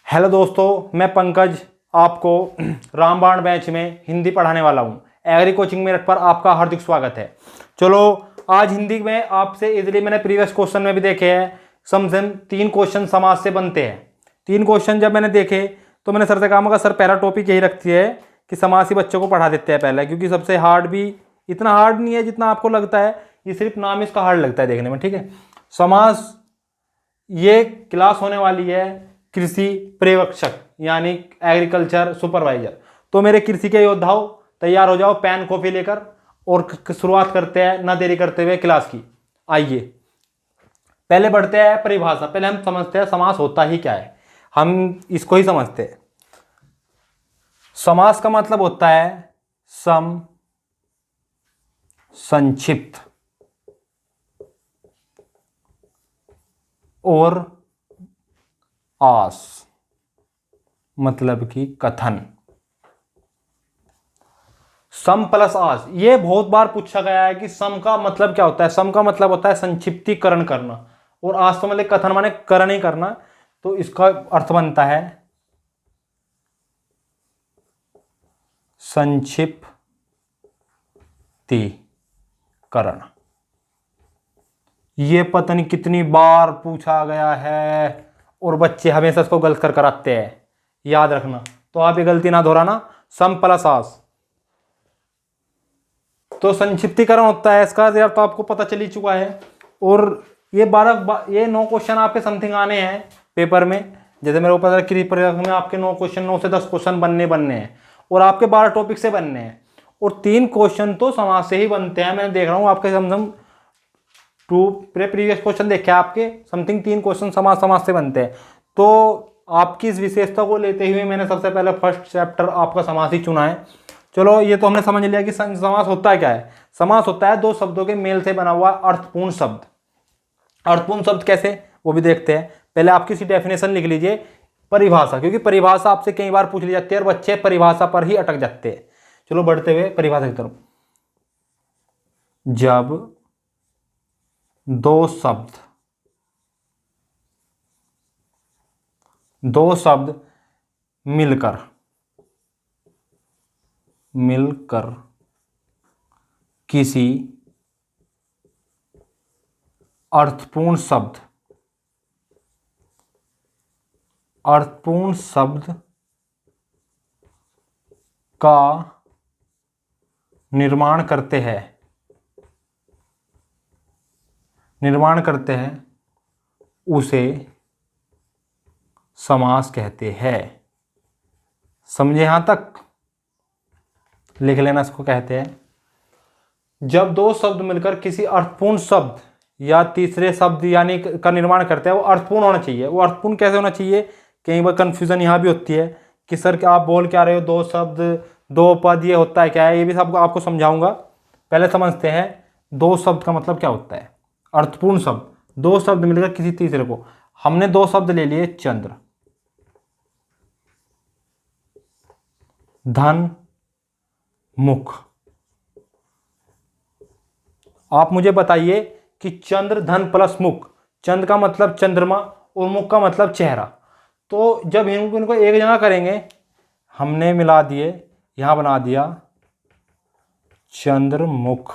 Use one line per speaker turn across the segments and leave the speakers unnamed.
Hello दोस्तों, मैं पंकज आपको रामबाण बैच में हिंदी पढ़ाने वाला हूँ। एग्री कोचिंग मेरठ पर आपका हार्दिक स्वागत है। चलो, आज हिंदी में आपसे इजीली मैंने प्रीवियस क्वेश्चन में भी देखे हैं, समझन 3 क्वेश्चन समाज से बनते हैं। 3 क्वेश्चन जब मैंने देखे तो मैंने सर से कहा सर पहला टॉपिक यही रखती है कि समाज ही बच्चों को पढ़ा देते हैं पहले, क्योंकि सबसे हार्ड भी इतना हार्ड नहीं है जितना आपको लगता है, ये सिर्फ नाम इसका हार्ड लगता है देखने में। ठीक है, समाज ये क्लास होने वाली है कृषि पर्यवेक्षक यानी एग्रीकल्चर सुपरवाइजर। तो मेरे कृषि के योद्धाओं तैयार हो जाओ पेन कॉपी लेकर और शुरुआत करते हैं ना देरी करते हुए क्लास की। आइए पहले बढ़ते हैं परिभाषा। पहले हम समझते हैं समास होता ही क्या है, हम इसको ही समझते हैं। समास का मतलब होता है सम, संक्षिप्त और आस मतलब कि कथन। सम प्लस आस, ये बहुत बार पूछा गया है कि सम का मतलब क्या होता है। सम का मतलब होता है संक्षिप्तीकरण करना, और आस तो मतलब कथन माने करण ही करना। तो इसका अर्थ बनता है संक्षिप्तीकरण। ये पता नहीं कितनी बार पूछा गया है और बच्चे हमेशा इसको गलत कर आते हैं, याद रखना। तो आप ये गलती ना दोहराना। सम प्लस आस तो संक्षिप्तीकरण होता है इसका, यार तो आपको पता चल ही चुका है। और ये 9 क्वेश्चन आपके समथिंग आने हैं पेपर में। जैसे मेरे को पता है कृषि में आपके 9 क्वेश्चन, 9 से 10 क्वेश्चन बनने हैं और आपके 12 टॉपिक से बनने हैं, और 3 क्वेश्चन तो समाज से ही बनते हैं। मैं देख रहा हूँ आपके समथिंग प्रीवियस क्वेश्चन देखे आपके समथिंग 3 क्वेश्चन समाज से बनते हैं। तो आपकी इस विशेषता को लेते हुए मैंने सबसे पहले फर्स्ट चैप्टर आपका समास ही चुना है। चलो, ये तो हमने समझ लिया कि समास होता है क्या है। समास होता है 2 शब्दों के मेल से बना हुआ अर्थपूर्ण शब्द। अर्थपूर्ण शब्द कैसे, वो भी देखते हैं। पहले आप किसी डेफिनेशन लिख लीजिए, परिभाषा, क्योंकि परिभाषा आपसे कई बार पूछ ली जाती है और बच्चे परिभाषा पर ही अटक जाते हैं। चलो बढ़ते हुए परिभाषा की तरफ। जब 2 शब्द मिलकर किसी अर्थपूर्ण शब्द का निर्माण करते हैं उसे समास कहते हैं। समझे यहां तक? लिख लेना, इसको कहते हैं जब 2 शब्द मिलकर किसी अर्थपूर्ण शब्द या तीसरे शब्द यानी का निर्माण करते हैं। वो अर्थपूर्ण होना चाहिए। वो अर्थपूर्ण कैसे होना चाहिए, कई बार कंफ्यूजन यहां भी होती है कि सर आप बोल क्या रहे हो, 2 शब्द 2 पद, ये होता है क्या है, ये भी सब आपको समझाऊंगा। पहले समझते हैं 2 शब्द का मतलब क्या होता है। अर्थपूर्ण शब्द 2 शब्द मिलकर किसी तीसरे को, हमने 2 शब्द ले लिए, चंद्र, धन, मुख। आप मुझे बताइए कि चंद्र, धन प्लस मुख, चंद्र का मतलब चंद्रमा और मुख का मतलब चेहरा। तो जब इनको एक जगह करेंगे, हमने मिला दिए, यहां बना दिया चंद्रमुख।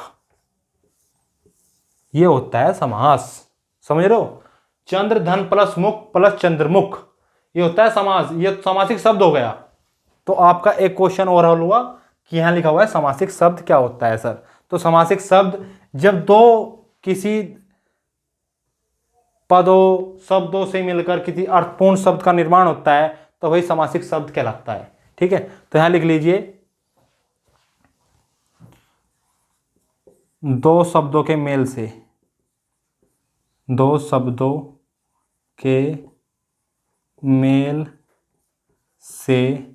ये होता है समास। समझ रहे हो? चंद्र, धन प्लस मुख प्लस चंद्रमुख, ये होता है समास। ये समासिक शब्द हो गया। तो आपका एक क्वेश्चन ओवरऑल हुआ कि यहां लिखा हुआ है समासिक शब्द क्या होता है सर। तो समासिक शब्द जब 2 किसी पदों शब्दों से मिलकर किसी अर्थपूर्ण शब्द का निर्माण होता है तो वही समासिक शब्द कहलाता है। ठीक है, तो यहां लिख लीजिए 2 शब्दों के मेल से, 2 शब्दों के मेल से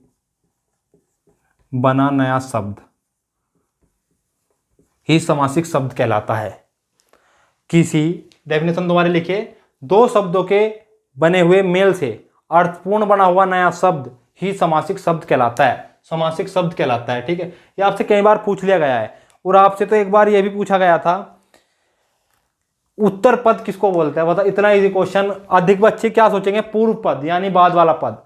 बना नया शब्द ही समासिक शब्द कहलाता है। किसी डेफिनेशन दोबारा लिखिए, 2 शब्दों के बने हुए मेल से अर्थपूर्ण बना हुआ नया शब्द ही समासिक शब्द कहलाता है। समासिक शब्द कहलाता है। ठीक है, ये आपसे कई बार पूछ लिया गया है। और आपसे तो एक बार यह भी पूछा गया था उत्तर पद किसको बोलते हैं, बता। इतना इजी क्वेश्चन। अधिक बच्चे क्या सोचेंगे, पूर्व पद यानी बाद वाला पद।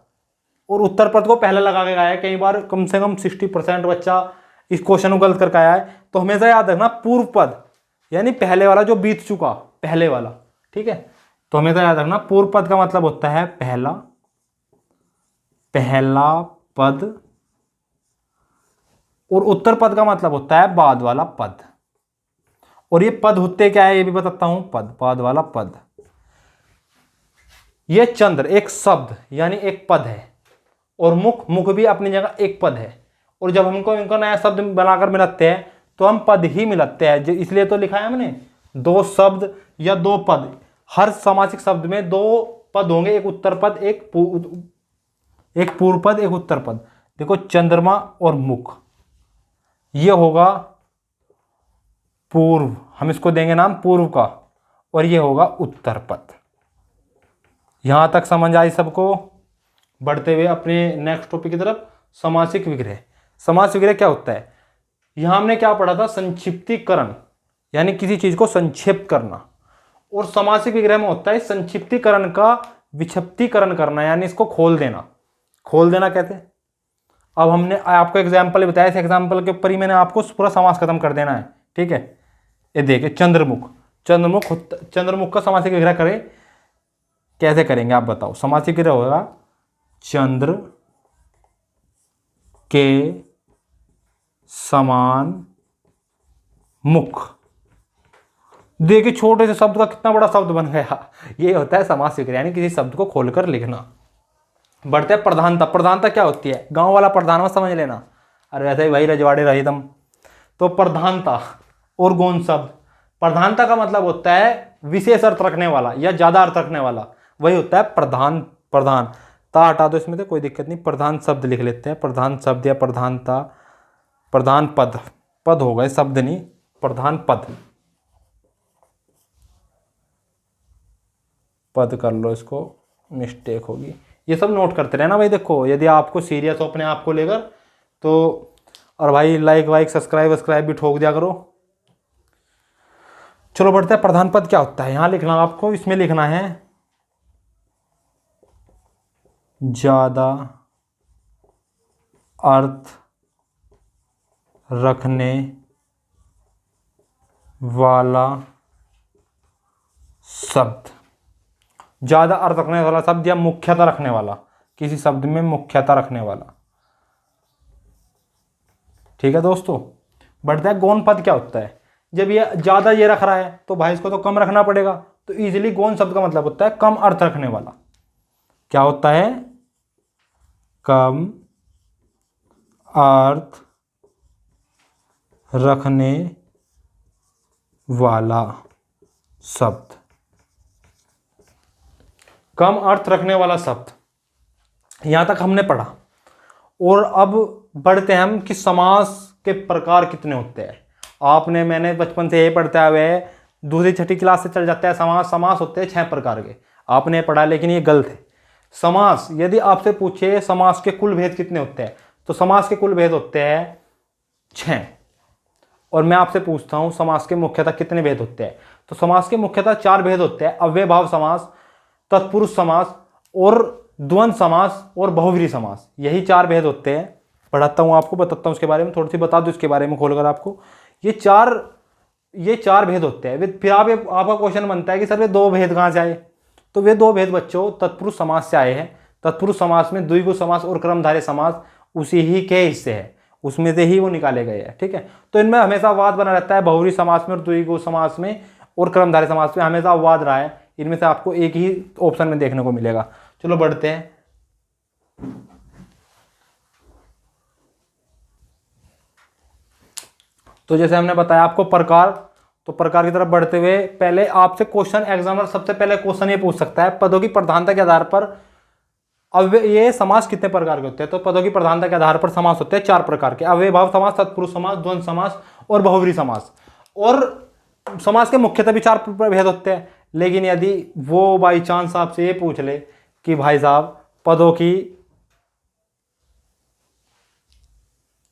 और उत्तर पद को पहले लगा के आया है। कई बार कम से कम 60% बच्चा इस क्वेश्चन को गलत करके आया है। तो हमेशा याद रखना पूर्व पद यानी पहले वाला जो बीत चुका, पहले वाला, ठीक है। तो हमेशा याद रखना पूर्व पद का मतलब होता है पहला, पहला पद, और उत्तर पद का मतलब होता है बाद वाला पद। और ये पद होते क्या है ये भी बताता हूं, पद, बाद वाला पद। ये चंद्र एक शब्द यानी एक पद है, और मुख, मुख भी अपनी जगह एक पद है। और जब हमको इनको नया शब्द बनाकर मिलाते हैं तो हम पद ही मिलाते हैं, इसलिए तो लिखा है हमने दो शब्द या दो पद। हर सामासिक शब्द में दो पद होंगे, एक उत्तर पद, एक पूर्व पद, एक उत्तर पद। देखो चंद्रमा और मुख, ये होगा पूर्व, हम इसको देंगे नाम पूर्व का, और ये होगा उत्तर पद। यहां तक समझ आई सबको? बढ़ते हुए अपने नेक्स्ट टॉपिक की तरफ, समासिक विग्रह। समास विग्रह क्या होता है? यहां हमने क्या पढ़ा था? संक्षिप्तीकरण, यानी किसी चीज को संक्षेप करना। और समासिक विग्रह में होता है संक्षिप्तीकरण का विक्षिप्तीकरण करना, यानी इसको खोल देना। खोल देना कहते हैं। अब हमने आपको एग्जाम्पल बताया, इस एग्जाम्पल के ऊपर ही मैंने आपको पूरा समास खत्म कर देना है, ठीक है। ये देखिए चंद्रमुख, चंद्रमुख का समासिक विग्रह करें, कैसे करेंगे आप बताओ? समासिक विग्रह होगा चंद्र के समान मुख। देखिए छोटे से शब्द का कितना बड़ा शब्द बन गया। ये होता है समास विग्रह, यानी किसी शब्द को खोलकर लिखना। बढ़ते हैं प्रधानता। प्रधानता क्या होती है? गांव वाला प्रधान में समझ लेना। अरे वैसे ही भाई रजवाड़े रही तुम। तो प्रधानता और गौण शब्द। प्रधानता का मतलब होता है विशेष अर्थ रखने वाला या ज्यादा अर्थ रखने वाला, वही होता है प्रधान। प्रधान ता हटा दो इसमें, तो कोई दिक्कत नहीं, प्रधान शब्द लिख लेते हैं। प्रधान शब्द या प्रधानता, प्रधान पद, पद हो गए शब्द नहीं, प्रधान पद, पद कर लो, इसको मिस्टेक होगी। ये सब नोट करते रहना भाई। देखो यदि आपको सीरियस हो अपने आप को लेकर तो, और भाई लाइक सब्सक्राइब भी ठोक दिया करो। चलो बढ़ते हैं। प्रधान पद क्या होता है? यहां लिखना आपको, इसमें लिखना है ज्यादा अर्थ रखने वाला शब्द। ज्यादा अर्थ रखने वाला शब्द या मुख्यता रखने वाला, किसी शब्द में मुख्यता रखने वाला, ठीक है दोस्तों। बढ़ता है गौण पद क्या होता है? जब ये ज्यादा ये रख रहा है तो भाई इसको तो कम रखना पड़ेगा। तो इजीली गौण शब्द का मतलब होता है कम अर्थ रखने वाला। क्या होता है? कम अर्थ रखने वाला शब्द। कम अर्थ रखने वाला शब्द, यहां तक हमने पढ़ा। और अब बढ़ते हैं हम कि समास के प्रकार कितने होते हैं। आपने, मैंने बचपन से यही पढ़ते हुए है, दूसरी छठी क्लास से चल जाता है समास। समास होते हैं 6 प्रकार के, आपने पढ़ा, लेकिन ये गलत है। समास, यदि आपसे पूछे समास के कुल भेद कितने होते हैं, तो समास के कुल भेद होते हैं 6। और मैं आपसे पूछता हूं समास के मुख्यतः कितने भेद होते हैं? तो समास के मुख्यतः 4 भेद होते हैं। अव्ययभाव समास, तत्पुरुष समास, और द्वंद्व समास, और बहुव्रीहि समास। यही 4 भेद होते हैं। पढ़ाता हूं आपको, बताता हूं उसके बारे में, थोड़ी सी बता दूं इसके बारे में खोलकर आपको। ये चार भेद होते हैं। फिर आपका क्वेश्चन बनता है कि सर वे 2 भेद कहां से आए? तो वे 2 भेद बच्चों तत्पुरुष समास से आए हैं। तत्पुरुष समास में द्विगु समास और क्रमधारय समास उसी ही के हिस्से हैं, उसमें से ही वो निकाले गए हैं, ठीक है। तो इनमें हमेशा वाद बना रहता है, बहुव्रीहि समास में और द्विगु समास में और क्रमधारय समास में हमेशा वाद रहा है। इनमें से आपको एक ही ऑप्शन में देखने को मिलेगा। चलो बढ़ते हैं। तो जैसे हमने बताया आपको प्रकार, तो प्रकार की तरफ बढ़ते हुए पहले आपसे क्वेश्चन, एग्जामिनर सबसे पहले क्वेश्चन ये पूछ सकता है पदों की प्रधानता के आधार पर अब ये समास कितने प्रकार के होते हैं। तो पदों की प्रधानता के आधार पर समास होते हैं 4 प्रकार के। अव्ययभाव समास, तत्पुरुष समास, द्वंद्व समास और बहुव्रीहि समास। और समास के मुख्यतः भी 4 भेद होते हैं। लेकिन यदि वो बाई चांस आपसे ये पूछ ले कि भाई साहब पदों की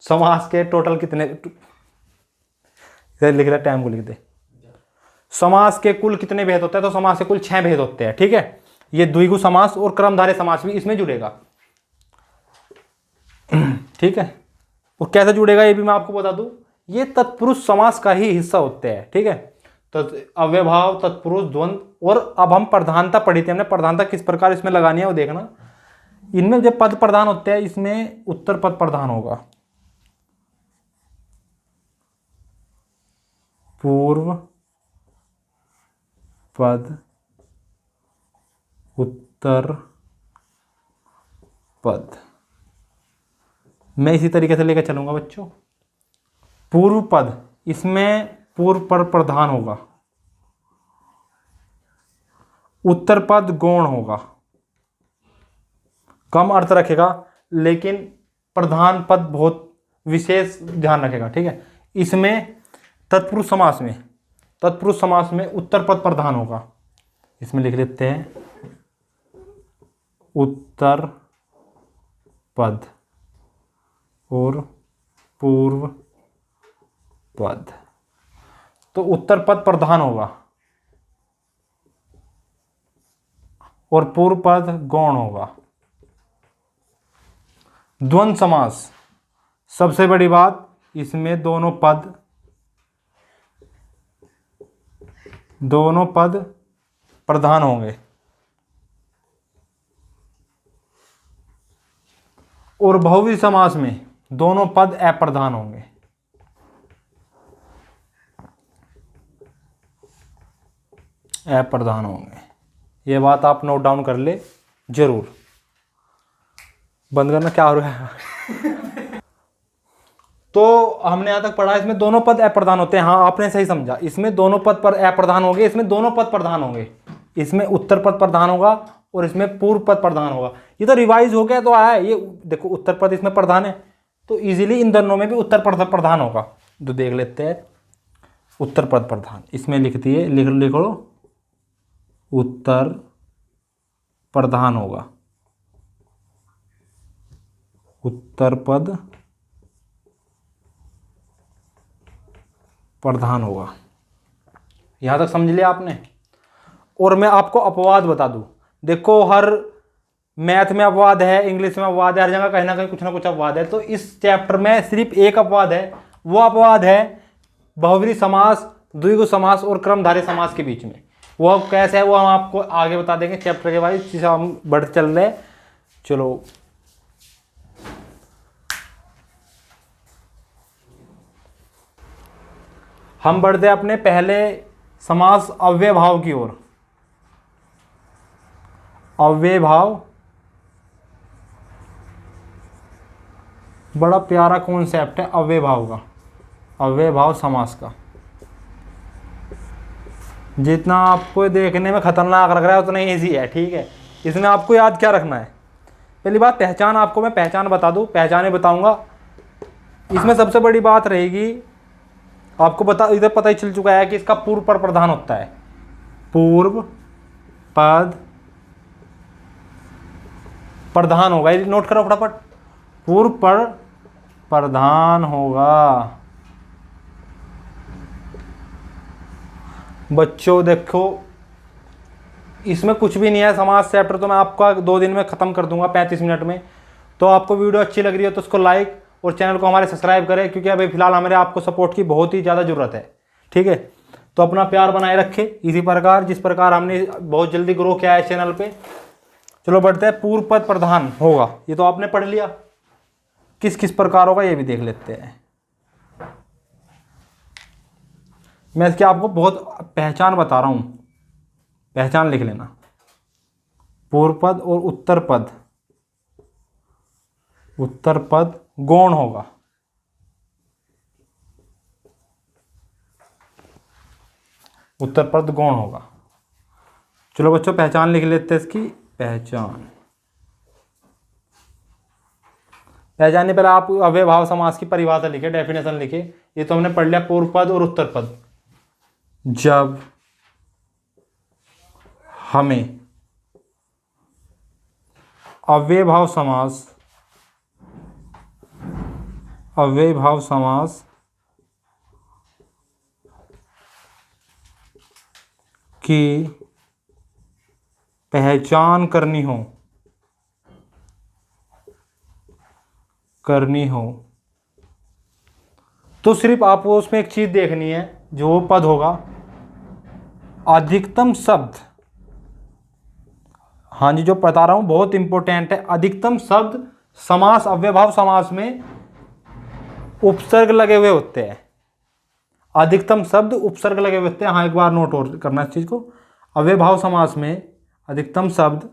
समास के टोटल कितने, लिख रहा टाइम को लिख दे, समास के कुल कितने भेद होते हैं, तो समास के कुल 6 भेद होते हैं, ठीक है। ये द्विगु समास और क्रमधारय समास भी इसमें जुड़ेगा। ठीक है। और कैसे जुड़ेगा ये भी मैं आपको बता दूं, ये तत्पुरुष समास का ही हिस्सा होते हैं। ठीक है, तो अव्ययभाव, तत्पुरुष, द्वंद्व। और अब हम प्रधानता पढ़ी थी हमने, प्रधानता किस प्रकार इसमें लगानी है वो देखना। इनमें जब पद प्रधान होते हैं, इसमें उत्तर पद प्रधान होगा, पूर्व पद, उत्तर पद। मैं इसी तरीके से लेकर चलूंगा बच्चों। पूर्व पद, इसमें पूर्व पर प्रधान होगा, उत्तर पद गौण होगा। कम अर्थ रखेगा लेकिन प्रधान पद बहुत विशेष ध्यान रखेगा। ठीक है, इसमें तत्पुरुष समास में, तत्पुरुष समास में उत्तर पद प्रधान होगा। इसमें लिख लेते हैं उत्तर पद और पूर्व पद। तो उत्तर पद प्रधान होगा और पूर्व पद गौण होगा। द्वंद्व समास, सबसे बड़ी बात, इसमें दोनों पद प्रधान होंगे और बहुव्रीहि समास में दोनों पद अप्रधान होंगे। अप्रधान होंगे, ये बात आप नोट डाउन कर ले जरूर। बंद करना, क्या हो रहा है? तो हमने यहां तक पढ़ा, इसमें दोनों पद अप्रधान होते हैं। हाँ, आपने सही समझा, इसमें दोनों पद पर अप्रधान होंगे, इसमें दोनों पद प्रधान होंगे। इसमें उत्तर पद प्रधान होगा और इसमें पूर्व पद प्रधान होगा। ये तो रिवाइज हो गया तो आया है। ये देखो, उत्तर पद इसमें प्रधान है तो इजीली इन दोनों में भी उत्तर पद प्रधान होगा। तो देख लेते हैं, उत्तर पद प्रधान इसमें लिख दिए, लिख लो, उत्तर प्रधान होगा, उत्तर पद प्रधान होगा। यहां तक समझ लिया आपने। और मैं आपको अपवाद बता दूं, देखो हर मैथ में अपवाद है, इंग्लिश में अपवाद है, हर जगह कहीं ना कुछ अपवाद है। तो इस चैप्टर में सिर्फ एक अपवाद है, वो अपवाद है बहुव्रीहि समास, द्विगु समास और क्रमधारय समास के बीच में। वो कैसे है वो हम आपको आगे बता देंगे चैप्टर के वाइज, जिसे हम बढ़ चल रहे। चलो, हम बढ़ते अपने पहले समास अव्यय भाव की ओर। अव्यय भाव बड़ा प्यारा कॉन्सेप्ट है अव्यय भाव का, अव्यय भाव समास का। जितना आपको देखने में खतरनाक लग रहा है उतना ही ईजी है। ठीक है, इसमें आपको याद क्या रखना है, पहली बात पहचान, आपको मैं पहचान बता दूं, पहचाने बताऊंगा। इसमें सबसे बड़ी बात रहेगी, आपको इधर पता ही चल चुका है कि इसका पूर्व पद प्रधान होता है। पूर्व पद प्रधान होगा, ये नोट करो फटाफट, पूर्व पद प्रधान होगा। बच्चों देखो, इसमें कुछ भी नहीं है। समास चैप्टर तो मैं आपका 2 दिन में खत्म कर दूंगा, 35 मिनट में। तो आपको वीडियो अच्छी लग रही है तो उसको लाइक और चैनल को हमारे सब्सक्राइब करें, क्योंकि अभी फिलहाल हमारे आपको सपोर्ट की बहुत ही ज़्यादा ज़रूरत है। ठीक है, तो अपना प्यार बनाए रखें इसी प्रकार, जिस प्रकार हमने बहुत जल्दी ग्रो किया है चैनल पे। चलो बढ़ते हैं, पूर्व पद प्रधान होगा, ये तो आपने पढ़ लिया। किस किस प्रकार होगा ये भी देख लेते हैं। मैं इसकी आपको बहुत पहचान बता रहा हूं, पहचान लिख लेना। पूर्व पद और उत्तर पद, उत्तर पद गौण होगा, उत्तर पद गौण होगा। चलो बच्चों पहचान लिख लेते हैं इसकी। पहचानने पर आप अव्यय भाव समास की परिभाषा लिखे, डेफिनेशन लिखे। ये तो हमने पढ़ लिया, पूर्व पद और उत्तर पद। जब हमें अव्यय भाव समास, अव्यय भाव समास की पहचान करनी हो करनी हो तो सिर्फ आपको उसमें एक चीज देखनी है, जो पद होगा अधिकतम शब्द। हाँ जी, जो बता रहा हूं बहुत इंपॉर्टेंट है। अधिकतम शब्द समास अव्ययभाव समास में उपसर्ग लगे हुए होते हैं। अधिकतम शब्द उपसर्ग लगे हुए होते हैं। हाँ, एक बार नोट और करना इस चीज को। अव्ययभाव समास में अधिकतम शब्द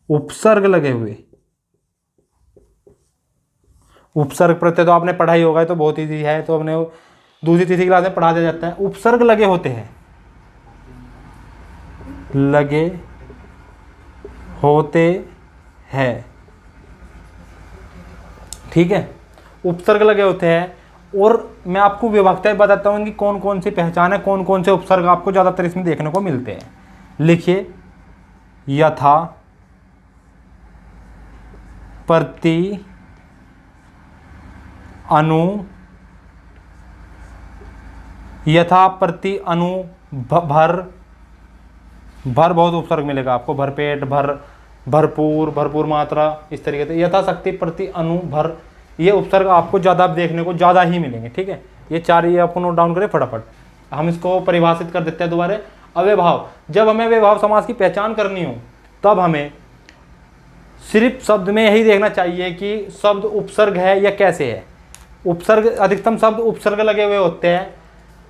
उपसर्ग लगे हुए। उपसर्ग प्रत्यय तो आपने पढ़ा ही होगा, तो बहुत ईजी है, तो हमने दूसरी तीसरी क्लास में पढ़ा दिया जाता है। उपसर्ग लगे होते हैं, लगे होते हैं, ठीक है, उपसर्ग लगे होते हैं। और मैं आपको विभक्ताएं बताता हूँ कि कौन कौन सी पहचान है, कौन कौन से उपसर्ग आपको ज़्यादातर इसमें देखने को मिलते हैं। लिखिए, यथा, प्रति, अनु, यथा, प्रति, अनु, भर, भर बहुत उपसर्ग मिलेगा आपको, भरपेट, भरपूर, भरपूर मात्रा, इस तरीके से। यथाशक्ति, प्रति, अनु, भर, ये उपसर्ग आपको ज़्यादा देखने को ज़्यादा ही मिलेंगे, ठीक है। ये चार ये आपको नोट डाउन करें फटाफट। हम इसको परिभाषित कर देते हैं दोबारा। अव्ययभाव, जब हमें अव्ययभाव समास की पहचान करनी हो तब हमें सिर्फ शब्द में यही देखना चाहिए कि शब्द उपसर्ग है या कैसे है। उपसर्ग, अधिकतम शब्द उपसर्ग लगे हुए होते हैं,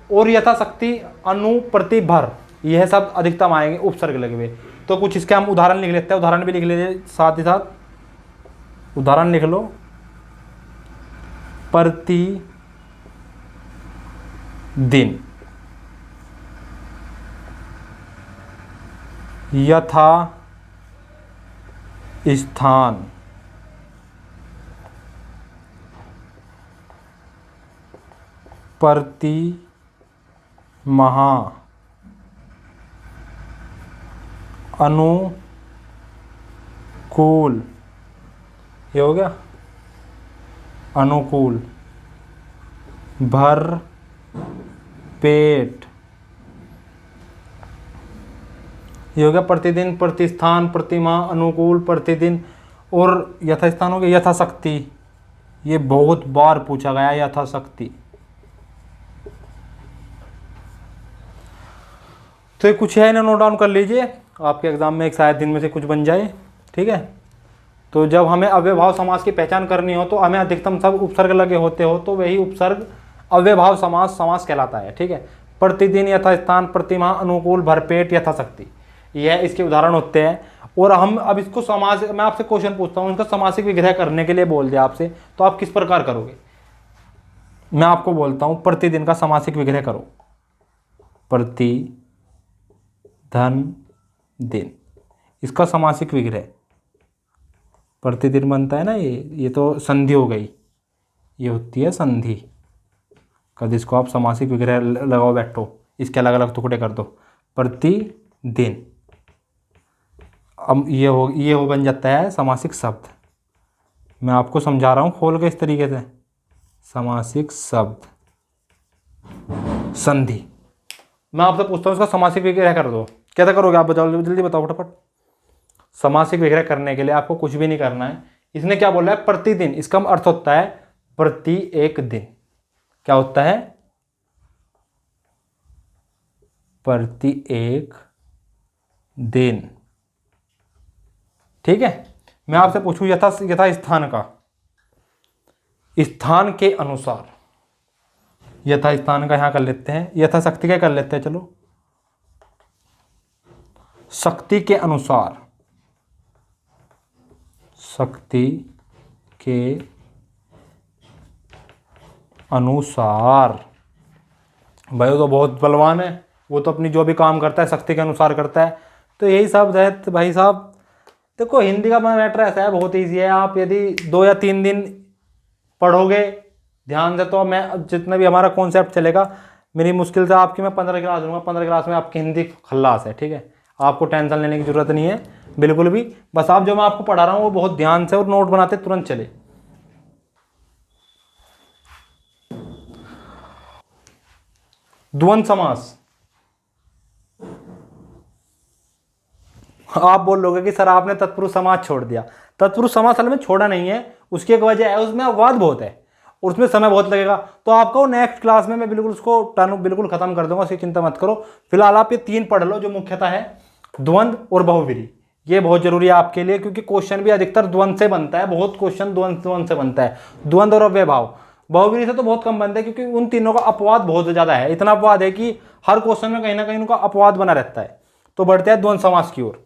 और यथाशक्ति, अनु, प्रति, भर, यह सब अधिकतम आएंगे उपसर्ग लगे हुए। तो कुछ इसके हम उदाहरण लिख लेते हैं, उदाहरण भी लिख लेते साथ ही साथ। उदाहरण लिख लो, प्रति दिन, यथा स्थान, प्रति माह, अनुकूल, ये हो गया अनुकूल, भर पेट, ये हो गया प्रतिदिन, प्रतिस्थान, प्रतिमाह, अनुकूल, प्रतिदिन। और यथास्थान हो गया, यथाशक्ति, ये बहुत बार पूछा गया है, यथाशक्ति। तो ये कुछ है, इन्हें नोट डाउन कर लीजिए, आपके एग्जाम में एक शायद दिन में से कुछ बन जाए, ठीक है। तो जब हमें अव्ययभाव समास की पहचान करनी हो तो हमें अधिकतम सब उपसर्ग लगे होते हो, तो वही उपसर्ग अव्ययभाव समास कहलाता है, ठीक है। प्रतिदिन, यथास्थान, प्रतिमाह, अनुकूल, भरपेट, यथाशक्ति, यह इसके उदाहरण होते हैं। और हम अब इसको समास, मैं आपसे क्वेश्चन पूछता हूँ, इसका सामासिक विग्रह करने के लिए बोल दिया आपसे, तो आप किस प्रकार करोगे? मैं आपको बोलता हूँ, प्रतिदिन का सामासिक विग्रह करो। प्रति धन दिन, इसका सामासिक विग्रह प्रतिदिन बनता है ना, ये तो संधि हो गई, ये होती है संधि। कद इसको आप सामासिक विग्रह लगाओ बैठो, इसके अलग अलग टुकड़े कर दो। प्रतिदिन, अब ये हो बन जाता है सामासिक शब्द। मैं आपको समझा रहा हूँ खोल के इस तरीके से। सामासिक शब्द संधि। मैं आपसे पूछता हूँ इसका सामासिक विग्रह कर दो, कैसे करोगे आप बताओ, जल्दी बताओ फटाफट। सामासिक विग्रह करने के लिए आपको कुछ भी नहीं करना है। इसने क्या बोला है? प्रतिदिन, इसका अर्थ होता है प्रति एक दिन। क्या होता है? प्रति एक दिन, ठीक है। मैं आपसे पूछूं यथा स्थान का, स्थान के अनुसार, यथा स्थान का यहां कर लेते हैं, यथाशक्ति का कर लेते हैं, चलो। शक्ति के अनुसार, शक्ति के अनुसार, भाई वो तो बहुत बलवान है, वो तो अपनी जो भी काम करता है शक्ति के अनुसार करता है। तो यही शब्द है तो भाई साहब। देखो हिंदी का मैटर ऐसा है, बहुत ईजी है। आप यदि 2 या 3 दिन पढ़ोगे ध्यान से, तो मैं जितना भी हमारा कॉन्सेप्ट चलेगा, मेरी मुश्किल से आपकी मैं 15 क्लास लूँगा, 15 क्लास में आपकी हिंदी खल्लास है, ठीक है। आपको टेंशन लेने की जरूरत नहीं है बिल्कुल भी। बस आप जो मैं आपको पढ़ा रहा हूँ वो बहुत ध्यान से और नोट बनाते तुरंत चले। द्वंद्व समास, आप बोलोगे कि सर आपने तत्पुरुष समास छोड़ दिया। तत्पुरुष समास असल में छोड़ा नहीं है, उसकी एक वजह है, उसमें अपवाद बहुत है और उसमें समय बहुत लगेगा। तो आपको नेक्स्ट क्लास में मैं बिल्कुल उसको टर्न बिल्कुल खत्म कर दूंगा, उसकी चिंता मत करो। फिलहाल आप ये 3 पढ़ लो जो मुख्यतः है द्वंद्व और बहुव्रीहि। ये बहुत जरूरी है आपके लिए, क्योंकि क्वेश्चन भी अधिकतर द्वंद्व से बनता है, बहुत क्वेश्चन द्वंद्व से बनता है, द्वंद्व और अव्ययभाव। बहुव्रीहि से तो बहुत कम बनता है, क्योंकि उन तीनों का अपवाद बहुत ज्यादा है, इतना अपवाद है कि हर क्वेश्चन में कहीं ना कहीं उनका अपवाद बना रहता है। तो बढ़ते हैं द्वंद्व समास की ओर।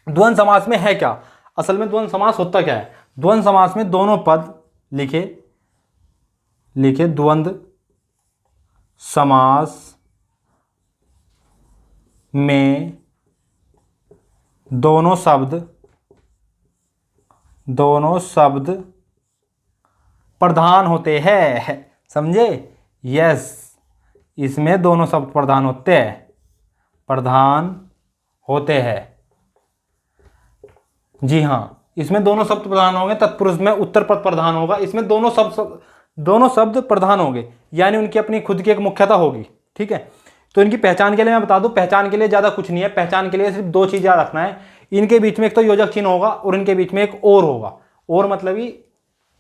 द्वंद्व समास में है क्या, असल में द्वंद्व समास होता क्या है? द्वंद्व समास में दोनों पद लिखे द्वंद्व समास में दोनों शब्द प्रधान होते हैं, समझे? यस, इसमें दोनों शब्द प्रधान होते हैं। जी हाँ, इसमें दोनों शब्द प्रधान होंगे। तत्पुरुष में उत्तर पद प्रधान होगा, इसमें दोनों शब्द प्रधान होंगे, यानी उनकी अपनी खुद की एक मुख्यता होगी। ठीक है, तो इनकी पहचान के लिए मैं बता दूं, पहचान के लिए ज्यादा कुछ नहीं है, पहचान के लिए सिर्फ 2 चीज याद रखना है। इनके बीच में एक तो योजक चिन्ह होगा और इनके बीच में एक और होगा। और मतलब ही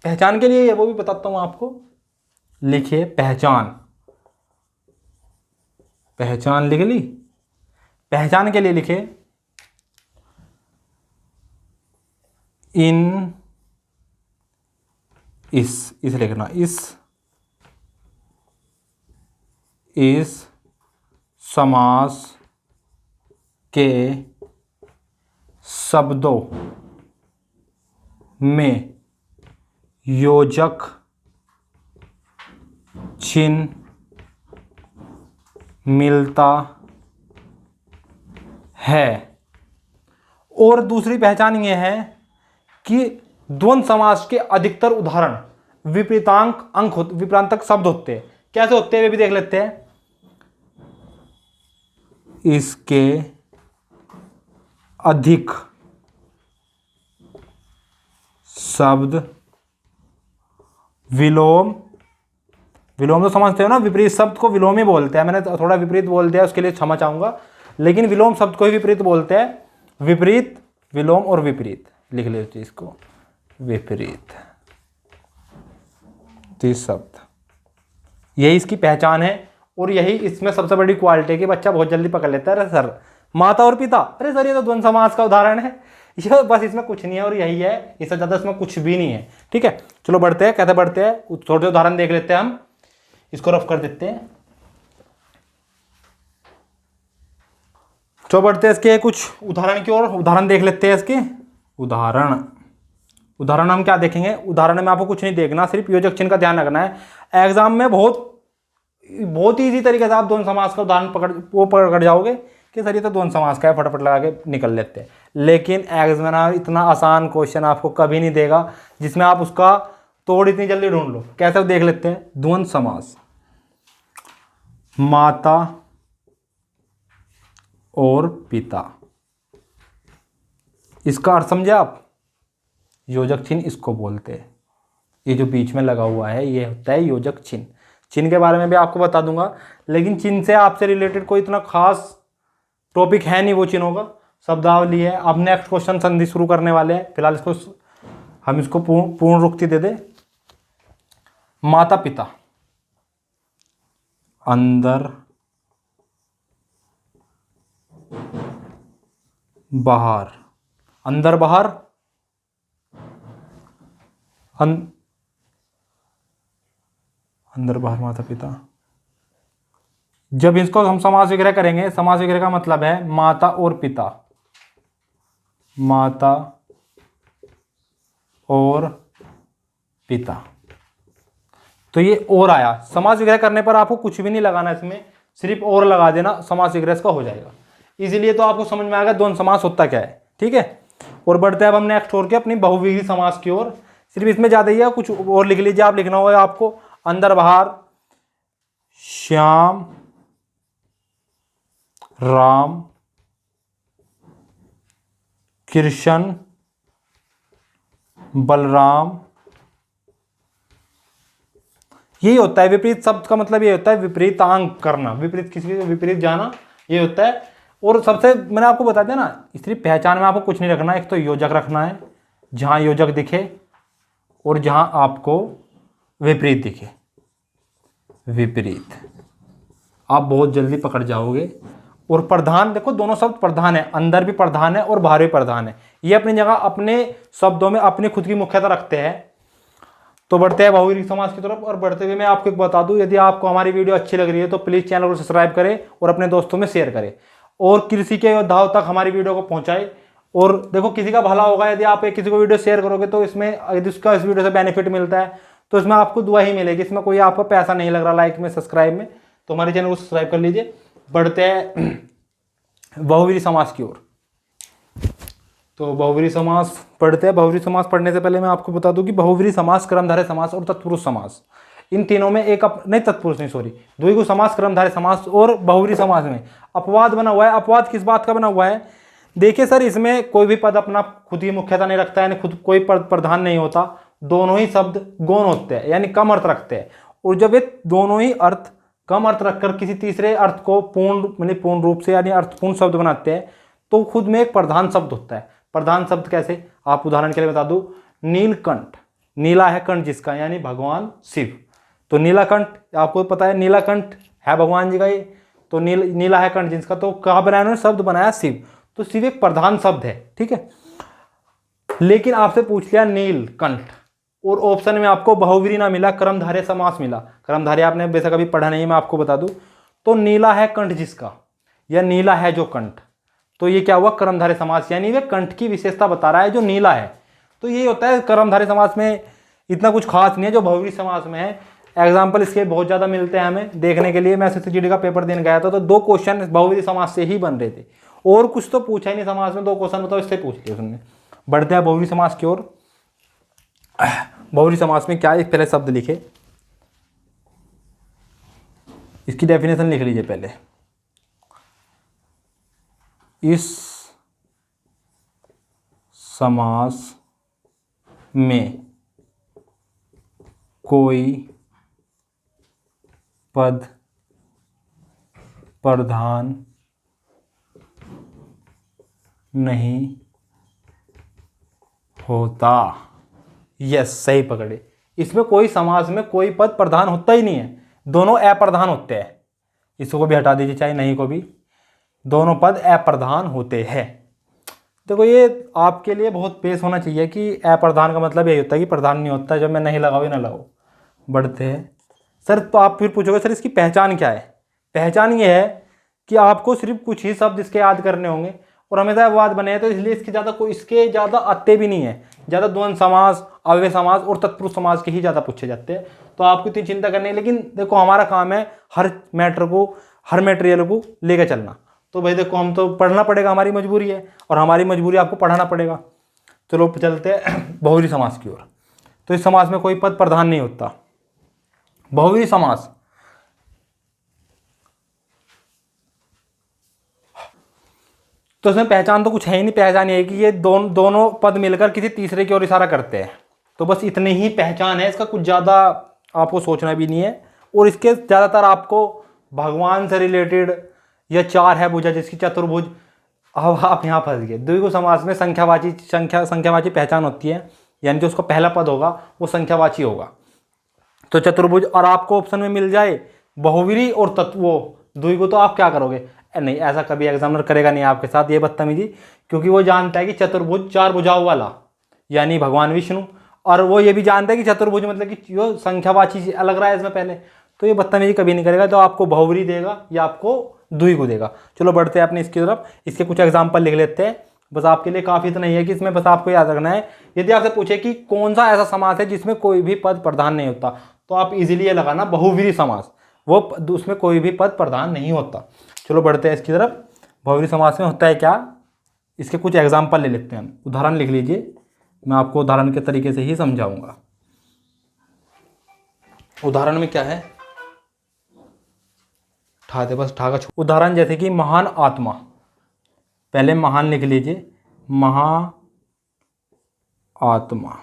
पहचान के लिए वो भी बताता हूं आपको। लिखिए पहचान लिख ली। पहचान के लिए लिखे इस लिखना, इस समास के शब्दों में योजक चिन्ह मिलता है। और दूसरी पहचान यह है कि द्वंद्व समास के अधिकतर उदाहरण विपरीतांतक शब्द होते हैं। कैसे होते हैं वे भी देख लेते हैं। इसके अधिक शब्द विलोम तो समझते हो ना, विपरीत शब्द को विलोम ही बोलते हैं। मैंने थोड़ा विपरीत बोल दिया, उसके लिए क्षमा चाहूंगा, लेकिन विलोम शब्द को ही विपरीत बोलते हैं। विपरीत, विलोम और विपरीत लिख लेते इसको, विपरीत शब्द, यही इसकी पहचान है। और यही इसमें सबसे बड़ी क्वालिटी है कि बच्चा बहुत जल्दी पकड़ लेता है। अरे सर, माता और पिता, अरे सर ये तो द्वंद्व समास का उदाहरण है, ये बस इसमें कुछ नहीं है और यही है, इससे ज्यादा इसमें कुछ भी नहीं है। ठीक है, चलो बढ़ते हैं, कैसे बढ़ते हैं, थोड़े उदाहरण देख लेते हैं। हम इसको रफ कर देते हैं। तो बढ़ते हैं इसके कुछ उदाहरण की ओर। उदाहरण देख लेते हैं इसके। उदाहरण हम क्या देखेंगे? उदाहरण में आपको कुछ नहीं देखना, सिर्फ योजक चिन्ह का ध्यान रखना है। एग्जाम में बहुत इजी तरीके से आप द्वंद्व समास का उदाहरण पकड़ जाओगे कि सर ये तो द्वंद्व समास का है, फटाफट लगा के निकल लेते हैं। लेकिन एग्जामिनर इतना आसान क्वेश्चन आपको कभी नहीं देगा जिसमें आप उसका तोड़ इतनी जल्दी ढूंढ लो। कैसे देख लेते हैं। द्वंद्व समास, माता और पिता, इसका अर्थ समझे आप? योजक चिन्ह इसको बोलते हैं। ये जो बीच में लगा हुआ है ये होता है योजक चिन्ह। चिन्ह के बारे में भी आपको बता दूंगा, लेकिन चिन्ह से आपसे रिलेटेड कोई इतना खास टॉपिक है नहीं वो चिन्हों का। शब्दावली है। अब नेक्स्ट क्वेश्चन संधि शुरू करने वाले हैं। फिलहाल हम इसको पूर्ण रुक्ति दे दे। माता पिता, अंदर बाहर, अंदर बाहर, अंदर बाहर माता पिता। जब इसको हम समास विग्रह करेंगे, समास विग्रह का मतलब है माता और पिता, माता और पिता। तो ये और आया। समास विग्रह करने पर आपको कुछ भी नहीं लगाना, इसमें सिर्फ और लगा देना, समास विग्रह इसका हो जाएगा। इसीलिए तो आपको समझ में आ गया द्वंद्व समास होता क्या है। ठीक है, और बढ़ते हैं अब हम नेक्स्ट ओर के अपनी बहुव्रीहि समास की ओर। सिर्फ इसमें ज्यादा ही है, कुछ और लिख लीजिए आप। लिखना होगा आपको अंदर बाहर, श्याम राम कृष्ण बलराम। यही होता है विपरीत शब्द का मतलब। ये होता है विपरीतांक करना, विपरीत किसी के विपरीत जाना, ये होता है। और सबसे मैंने आपको बता दिया ना, सिर्फ पहचान में आपको कुछ नहीं रखना। एक तो योजक रखना है, जहाँ योजक दिखे और जहाँ आपको विपरीत दिखे। विपरीत आप बहुत जल्दी पकड़ जाओगे। और प्रधान, देखो दोनों शब्द प्रधान है, अंदर भी प्रधान है और बाहर भी प्रधान है। ये अपनी जगह अपने शब्दों में अपनी खुद की मुख्यता रखते हैं। तो बढ़ते हैं बहुव्रीहि समास की तरफ। और बढ़ते हुए मैं आपको एक बता दूं, यदि आपको हमारी वीडियो अच्छी लग रही है तो प्लीज़ चैनल को सब्सक्राइब करें और अपने दोस्तों में शेयर करें और कृषि के योद्धाओं तक हमारी वीडियो को पहुंचाएं। और देखो किसी का भला होगा यदि आप किसी को वीडियो शेयर करोगे, तो इसमें यदि उसका इस वीडियो से बेनिफिट मिलता है तो इसमें आपको दुआ ही मिलेगी। इसमें कोई आपको पैसा नहीं लग रहा लाइक में, सब्सक्राइब में। तो हमारे चैनल को सब्सक्राइब कर लीजिए। बढ़ते हैं बहुव्रीहि समास की ओर। तो बहुव्रीहि समास पढ़ते हैं। बहुव्रीहि समास पढ़ने से पहले मैं आपको बता दूं कि बहुव्रीहि समास, कर्मधारय समास और तत्पुरुष समास, इन तीनों में एक नहीं, तत्पुरुष नहीं, सॉरी, द्विगु समास, कर्मधारय समास और बहुव्रीहि समास में अपवाद बना हुआ है। अपवाद किस बात का बना हुआ है? देखिए सर, इसमें कोई भी पद अपना खुद ही मुख्यता नहीं रखता है, यानी खुद कोई पद प्रधान नहीं होता। दोनों ही शब्द गौण होते हैं, यानी कम अर्थ रखते हैं। और जब ये दोनों ही अर्थ कम अर्थ रखकर किसी तीसरे अर्थ को पूर्ण रूप से यानी अर्थपूर्ण शब्द बनाते हैं, तो खुद में एक प्रधान शब्द होता है। प्रधान शब्द कैसे? आप उदाहरण के लिए बता दूं, नीलकंठ। नीला है कंठ जिसका, यानी भगवान शिव। तो नीलाकंठ आपको पता है, नीलाकंठ है भगवान जी का ये। तो नीला है कंठ जिसका, तो कहाँ बनाया उन्होंने? शब्द बनाया शिव। तो शिव एक प्रधान शब्द है, ठीक है। लेकिन आपसे पूछ लिया नीलकंठ और ऑप्शन में आपको बहुव्रीहि ना मिला, कर्मधारय समास मिला। कर्मधारय आपने बेशक अभी पढ़ा नहीं है, मैं आपको बता दूं। तो नीला है कंठ जिसका, या नीला है जो कंठ, तो ये क्या हुआ? कर्मधारय समास, यानी वे कंठ की विशेषता बता रहा है जो नीला है। तो ये होता है कर्मधारय समास में। इतना कुछ खास नहीं है जो बहुव्रीहि समास में है। एग्जाम्पल इसके बहुत ज़्यादा मिलते हैं हमें देखने के लिए। मैं SSCGD का पेपर देने गया था तो 2 क्वेश्चन बहुव्रीहि समास से ही बन रहे थे, और कुछ तो पूछा ही नहीं समास में। 2 क्वेश्चन बताओ इससे पूछ लिया उसने। बढ़ते हैं बहुव्रीहि समास की ओर। बहुव्रीहि समास में क्या है? पहले शब्द लिखे, इसकी डेफिनेशन लिख लीजिए पहले। इस समास में कोई पद प्रधान नहीं होता। यस, सही पकड़े। इसमें कोई समास में कोई पद प्रधान होता ही नहीं है, दोनों अप्रधान होते हैं। इसको भी हटा दीजिए, चाहे नहीं को भी, दोनों पद अप्रधान होते हैं। देखो ये आपके लिए बहुत पेश होना चाहिए कि अप्रधान का मतलब यही होता है कि प्रधान नहीं होता। जब मैं नहीं लगाओ ही ना लगाओ। बढ़ते हैं सर, तो आप फिर पूछोगे सर इसकी पहचान क्या है? पहचान ये है कि आपको सिर्फ कुछ ही शब्द इसके याद करने होंगे, और हमेशा अपवाद बने हैं तो इसलिए इसके ज़्यादा आते भी नहीं है। ज़्यादा द्वंद्व समास, अव्यय समास और तत्पुरुष समास के ही ज़्यादा पूछे जाते हैं। तो आपको इतनी चिंता करनी है। लेकिन देखो हमारा काम है हर मटेरियल को लेकर चलना। तो भाई देखो, हम तो पढ़ना पड़ेगा, हमारी मजबूरी है, और हमारी मजबूरी आपको पढ़ाना पड़ेगा। चलो चलते हैं बहुव्रीहि समास की ओर। तो इस समास में कोई पद प्रधान नहीं होता। बहुव्रीहि समास, तो इसमें पहचान तो कुछ है ही नहीं। पहचान ये है कि ये दोनों पद मिलकर किसी तीसरे की ओर इशारा करते हैं। तो बस इतनी ही पहचान है, इसका कुछ ज़्यादा आपको सोचना भी नहीं है। और इसके ज़्यादातर आपको भगवान से रिलेटेड, या 4 है भुजा जिसकी चतुर्भुज, अब आप यहाँ फंस गए। द्विगु समास में संख्यावाची पहचान होती है, यानी जो उसका पहला पद होगा वो संख्यावाची होगा। तो चतुर्भुज, और आपको ऑप्शन में मिल जाए बहुव्रीहि और द्विगु, तो आप क्या करोगे? नहीं, ऐसा कभी एग्जामिनर करेगा नहीं आपके साथ ये बदतमीजी, क्योंकि वो जानता है कि चतुर्भुज 4 भुजाओं वाला यानी भगवान विष्णु, और वो ये भी जानता है कि चतुर्भुज मतलब कि जो संख्यावाची अलग रहा है इसमें पहले। तो ये बदतमीजी कभी नहीं करेगा, तो आपको बहुव्रीहि देगा या आपको द्विगु देगा। चलो बढ़ते हैं अपने इसकी तरफ। इसके कुछ एग्जाम्पल लिख लेते हैं, बस आपके लिए काफ़ी इतना ही है कि इसमें बस आपको याद रखना है। यदि आपसे पूछे कि कौन सा ऐसा समास है जिसमें कोई भी पद प्रधान नहीं होता, तो आप इजीली ये लगाना बहुव्रीहि समास, वो उसमें कोई भी पद प्रधान नहीं होता। चलो बढ़ते हैं इसकी तरफ। बहुव्रीहि समास में होता है क्या, इसके कुछ एग्जाम्पल ले लेते हैं हम। उदाहरण लिख लीजिए, मैं आपको उदाहरण के तरीके से ही समझाऊंगा। उदाहरण में क्या है, ठाका उदाहरण जैसे कि महान आत्मा, पहले महान लिख लीजिए, महा आत्मा,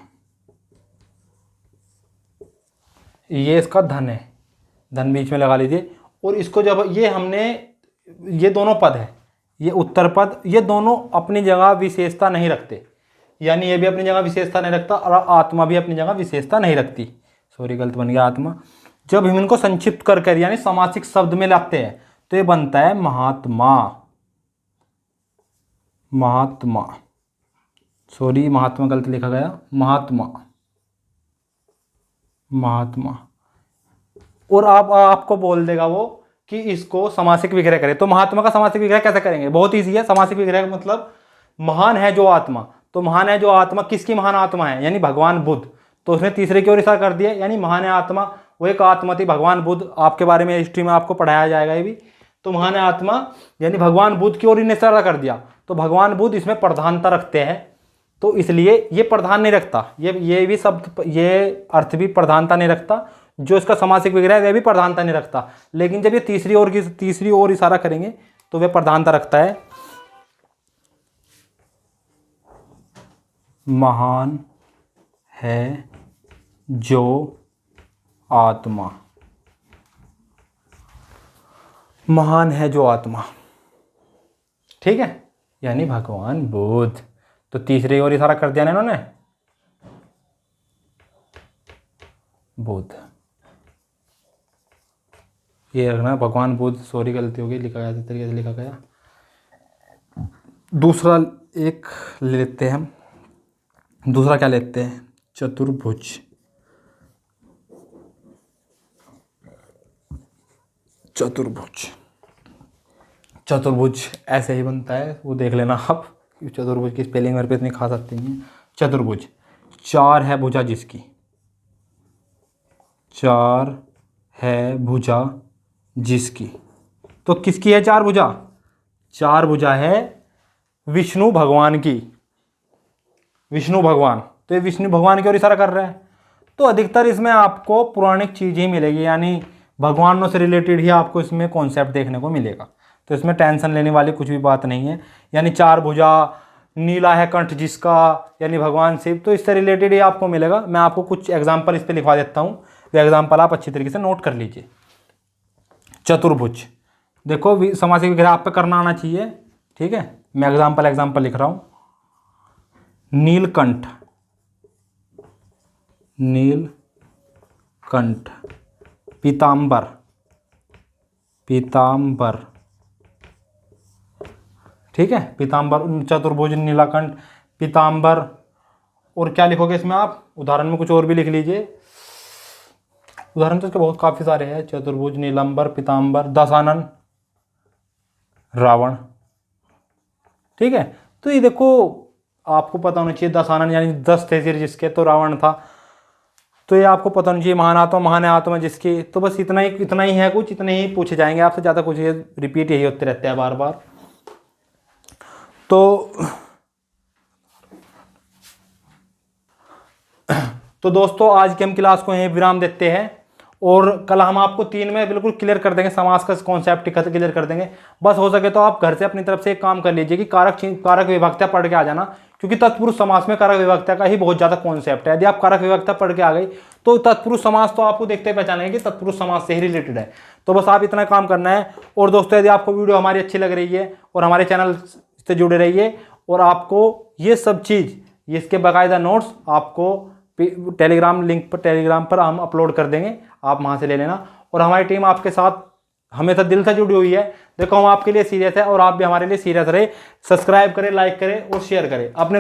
ये इसका धन है, धन बीच में लगा लीजिए। और इसको जब ये दोनों पद है, ये उत्तर पद, ये दोनों अपनी जगह विशेषता नहीं रखते, यानी ये भी अपनी जगह विशेषता नहीं रखता और आत्मा भी अपनी जगह विशेषता नहीं रखती। सॉरी गलत बन गया आत्मा। जब हम इनको संक्षिप्त कर कर यानी समासिक शब्द में लाते हैं तो ये बनता है महात्मा। महात्मा, सॉरी महात्मा गलत लिखा गया, महात्मा। महात्मा। और आपको बोल देगा वो कि इसको समासिक विग्रह करें, तो महात्मा का समासिक विग्रह कैसे करेंगे? बहुत ईजी है। समासिक विग्रह का मतलब महान है जो आत्मा, तो महान है जो आत्मा किसकी महान आत्मा है? यानी भगवान बुद्ध। तो उसने तीसरे की ओर इशारा कर दिया, यानी महान है आत्मा, वो एक आत्मा थी भगवान बुद्ध। आपके बारे में हिस्ट्री में आपको पढ़ाया जाएगा ये भी। तो महान है आत्मा यानी भगवान बुद्ध की ओर इन्हें इशारा कर दिया, तो भगवान बुद्ध इसमें प्रधानता रखते हैं, तो इसलिए ये प्रधान नहीं रखता। ये भी शब्द, ये अर्थ भी प्रधानता नहीं रखता। जो इसका समासिक विग्रह है वह भी प्रधानता नहीं रखता, लेकिन जब ये तीसरी ओर इशारा करेंगे तो वह प्रधानता रखता है। महान है जो आत्मा, महान है जो आत्मा, ठीक है, यानी भगवान बुद्ध। तो तीसरी ओर इशारा कर दिया ना इन्होंने, बुद्ध। ये रखना भगवान बुद्ध। सॉरी गलती हो गई, लिखा गया तरीके से लिखा गया। दूसरा एक लेते हैं हम। दूसरा क्या लेते हैं? चतुर्भुज। चतुर्भुज, चतुर्भुज ऐसे ही बनता है, वो देख लेना आप। चतुर्भुज की स्पेलिंग मेरे पे इतनी खास आती नहीं है। चतुर्भुज, चार है भुजा जिसकी, चार है भुजा जिसकी। तो किसकी है चार भुजा? चार भुजा है विष्णु भगवान की, विष्णु भगवान। तो ये विष्णु भगवान की ओर इशारा कर रहा है। तो अधिकतर इसमें आपको पौराणिक चीज ही मिलेगी, यानी भगवानों से रिलेटेड ही आपको इसमें कॉन्सेप्ट देखने को मिलेगा। तो इसमें टेंशन लेने वाली कुछ भी बात नहीं है। यानी चार भुजा, नीला है कंठ जिसका, यानी भगवान शिव, तो इससे रिलेटेड ही आपको मिलेगा। मैं आपको कुछ एग्जाम्पल इस पर लिखवा देता हूँ, वे एग्जाम्पल आप अच्छी तरीके से नोट कर लीजिए। चतुर्भुज, देखो समासिक विग्रह आप पे करना आना चाहिए, ठीक है। मैं एग्जाम्पल लिख रहा हूँ। नीलकंठ, नीलकंठ, पीतांबर, पीतांबर, ठीक है, पीतांबर, चतुर्भुज, नीलकंठ, पीतांबर। और क्या लिखोगे इसमें आप? उदाहरण में कुछ और भी लिख लीजिए। उदाहरण तो इसके बहुत काफी सारे हैं। चतुर्भुज, नीलंबर, पीतांबर, दशानन, रावण, ठीक है। तो ये देखो आपको पता होना चाहिए, दशानन यानी 10 थे सिर जिसके, तो रावण था। तो ये आपको पता होना चाहिए। महान है आत्मा जिसकी। तो बस इतना ही है, कुछ इतने ही पूछे जाएंगे आपसे, ज़्यादा कुछ ये रिपीट यही होते रहते हैं बार बार। तो दोस्तों आज की हम क्लास को यहीं विराम देते हैं, और कल हम आपको 3 में बिल्कुल क्लियर कर देंगे, समास का कॉन्सेप्ट क्लियर कर देंगे। बस हो सके तो आप घर से अपनी तरफ से एक काम कर लीजिए कि कारक विभक्तियां पढ़ के आ जाना, क्योंकि तत्पुरुष समास में कारक विभक्तियां का ही बहुत ज्यादा कॉन्सेप्ट है। यदि आप कारक विभक्तियां पढ़ के आ गई तो तत्पुरुष समास तो आपको देखते पहचानेंगे कि तत्पुरुष समास से ही रिलेटेड है। तो बस आप इतना काम करना है। और दोस्तों यदि आपको वीडियो हमारी अच्छी लग रही है और हमारे चैनल से जुड़े रहिए, और आपको ये सब चीज़, इसके बाकायदा नोट्स आपको टेलीग्राम लिंक पर, टेलीग्राम पर हम अपलोड कर देंगे, आप वहाँ से ले लेना। और हमारी टीम आपके साथ हमेशा दिल से जुड़ी हुई है। देखो हम आपके लिए सीरियस है और आप भी हमारे लिए सीरियस रहे। सब्सक्राइब करें, लाइक करें और शेयर करें अपने